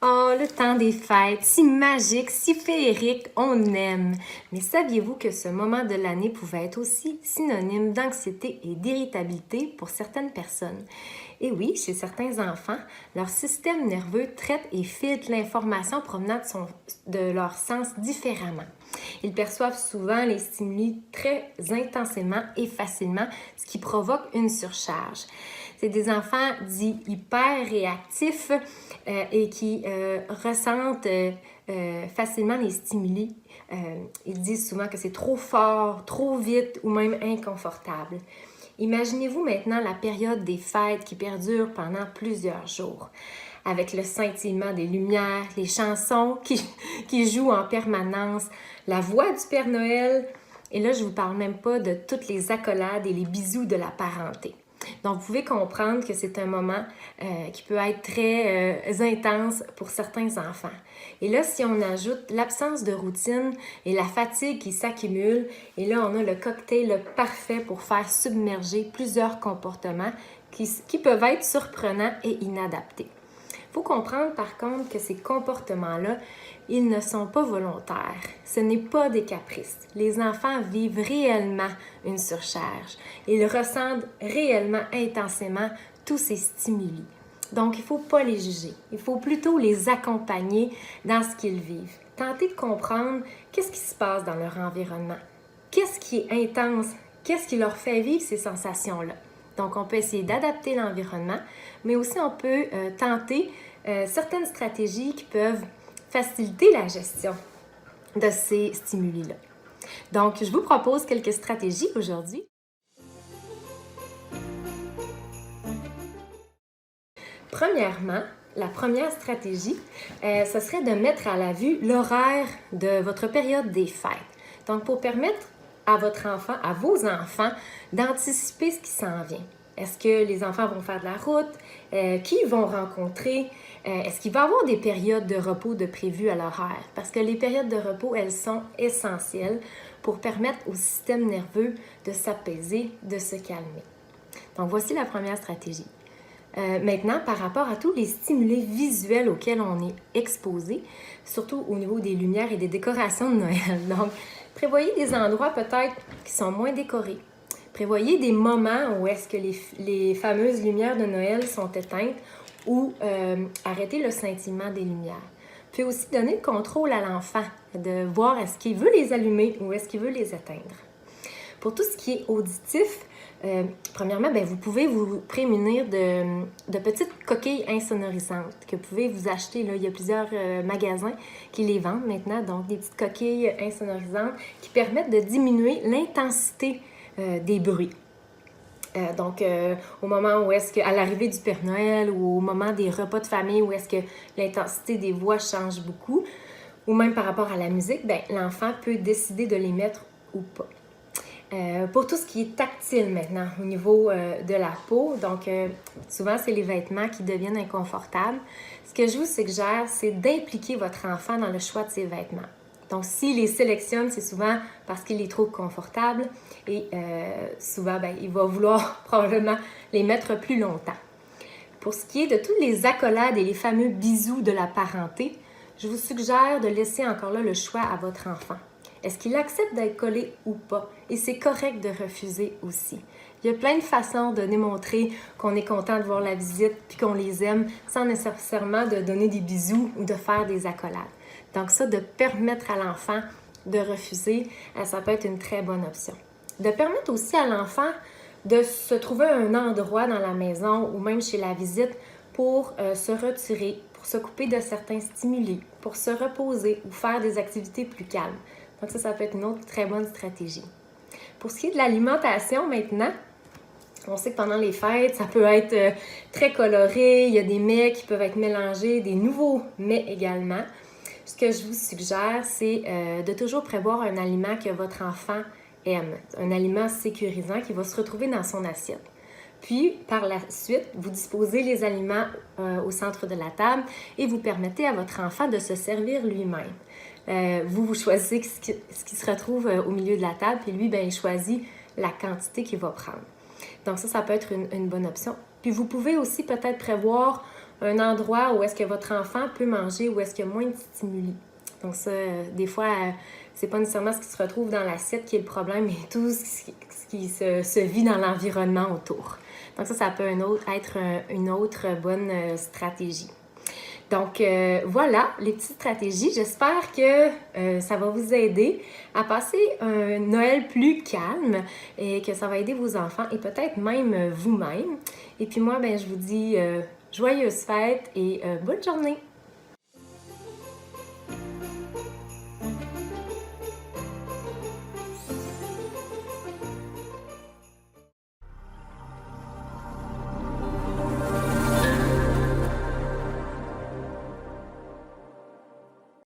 Oh, le temps des fêtes, si magique, si féerique, on aime. Mais saviez-vous que ce moment de l'année pouvait être aussi synonyme d'anxiété et d'irritabilité pour certaines personnes? Et oui, chez certains enfants, leur système nerveux traite et filtre l'information provenant de leur sens différemment. Ils perçoivent souvent les stimuli très intensément et facilement, ce qui provoque une surcharge. C'est des enfants dits hyper réactifs et qui ressentent facilement les stimuli. Ils disent souvent que c'est trop fort, trop vite ou même inconfortable. Imaginez-vous maintenant la période des fêtes qui perdure pendant plusieurs jours, avec le scintillement des lumières, les chansons qui jouent en permanence, la voix du Père Noël, et là je ne vous parle même pas de toutes les accolades et les bisous de la parenté. Donc, vous pouvez comprendre que c'est un moment qui peut être très intense pour certains enfants. Et là, si on ajoute l'absence de routine et la fatigue qui s'accumule, et là, on a le cocktail parfait pour faire submerger plusieurs comportements qui peuvent être surprenants et inadaptés. Il faut comprendre par contre que ces comportements-là, ils ne sont pas volontaires. Ce n'est pas des caprices. Les enfants vivent réellement une surcharge. Ils ressentent réellement intensément tous ces stimuli. Donc, il ne faut pas les juger. Il faut plutôt les accompagner dans ce qu'ils vivent. Tenter de comprendre qu'est-ce qui se passe dans leur environnement. Qu'est-ce qui est intense? Qu'est-ce qui leur fait vivre ces sensations-là? Donc, on peut essayer d'adapter l'environnement, mais aussi on peut tenter certaines stratégies qui peuvent faciliter la gestion de ces stimuli-là. Donc, je vous propose quelques stratégies aujourd'hui. Premièrement, la première stratégie, ce serait de mettre à la vue l'horaire de votre période des fêtes. Donc, pour permettre à votre enfant, à vos enfants, d'anticiper ce qui s'en vient. Est-ce que les enfants vont faire de la route? Qui ils vont rencontrer? Est-ce qu'il va y avoir des périodes de repos de prévues à l'horaire? Parce que les périodes de repos, elles sont essentielles pour permettre au système nerveux de s'apaiser, de se calmer. Donc, voici la première stratégie. Maintenant, par rapport à tous les stimuli visuels auxquels on est exposé, surtout au niveau des lumières et des décorations de Noël. Donc, prévoyez des endroits peut-être qui sont moins décorés. Prévoyez des moments où est-ce que les fameuses lumières de Noël sont éteintes ou arrêtez le scintillement des lumières. Puis aussi donner le contrôle à l'enfant de voir est-ce qu'il veut les allumer ou est-ce qu'il veut les éteindre. Pour tout ce qui est auditif, premièrement, vous pouvez vous prémunir de petites coquilles insonorisantes que vous pouvez vous acheter. Là, il y a plusieurs magasins qui les vendent maintenant, donc des petites coquilles insonorisantes qui permettent de diminuer l'intensité des bruits. Donc, au moment où est-ce qu'à l'arrivée du Père Noël ou au moment des repas de famille où est-ce que l'intensité des voix change beaucoup, ou même par rapport à la musique, l'enfant peut décider de les mettre ou pas. Pour tout ce qui est tactile maintenant, au niveau de la peau, donc souvent c'est les vêtements qui deviennent inconfortables. Ce que je vous suggère, c'est d'impliquer votre enfant dans le choix de ses vêtements. Donc, s'il les sélectionne, c'est souvent parce qu'il est trop confortable et souvent, il va vouloir probablement les mettre plus longtemps. Pour ce qui est de toutes les accolades et les fameux bisous de la parenté, je vous suggère de laisser encore là le choix à votre enfant. Est-ce qu'il accepte d'être collé ou pas? Et c'est correct de refuser aussi. Il y a plein de façons de démontrer qu'on est content de voir la visite puis qu'on les aime sans nécessairement de donner des bisous ou de faire des accolades. Donc ça, de permettre à l'enfant de refuser, ça peut être une très bonne option. De permettre aussi à l'enfant de se trouver un endroit dans la maison ou même chez la visite pour se retirer, pour se couper de certains stimuli, pour se reposer ou faire des activités plus calmes. Donc ça peut être une autre très bonne stratégie. Pour ce qui est de l'alimentation maintenant, on sait que pendant les fêtes, ça peut être très coloré, il y a des mets qui peuvent être mélangés, des nouveaux mets également. Ce que je vous suggère, c'est de toujours prévoir un aliment que votre enfant aime, un aliment sécurisant qui va se retrouver dans son assiette. Puis, par la suite, vous disposez les aliments au centre de la table et vous permettez à votre enfant de se servir lui-même. Vous choisissez ce qui se retrouve au milieu de la table, puis lui, il choisit la quantité qu'il va prendre. Donc ça peut être une bonne option. Puis vous pouvez aussi peut-être prévoir un endroit où est-ce que votre enfant peut manger, où est-ce qu'il y a moins de stimuli. Donc ça, des fois, c'est pas nécessairement ce qui se retrouve dans l'assiette qui est le problème, mais tout ce qui se vit dans l'environnement autour. Donc ça peut être une autre bonne stratégie. Donc voilà les petites stratégies. J'espère que ça va vous aider à passer un Noël plus calme et que ça va aider vos enfants et peut-être même vous-même. Et puis moi, je vous dis joyeuses fêtes et bonne journée!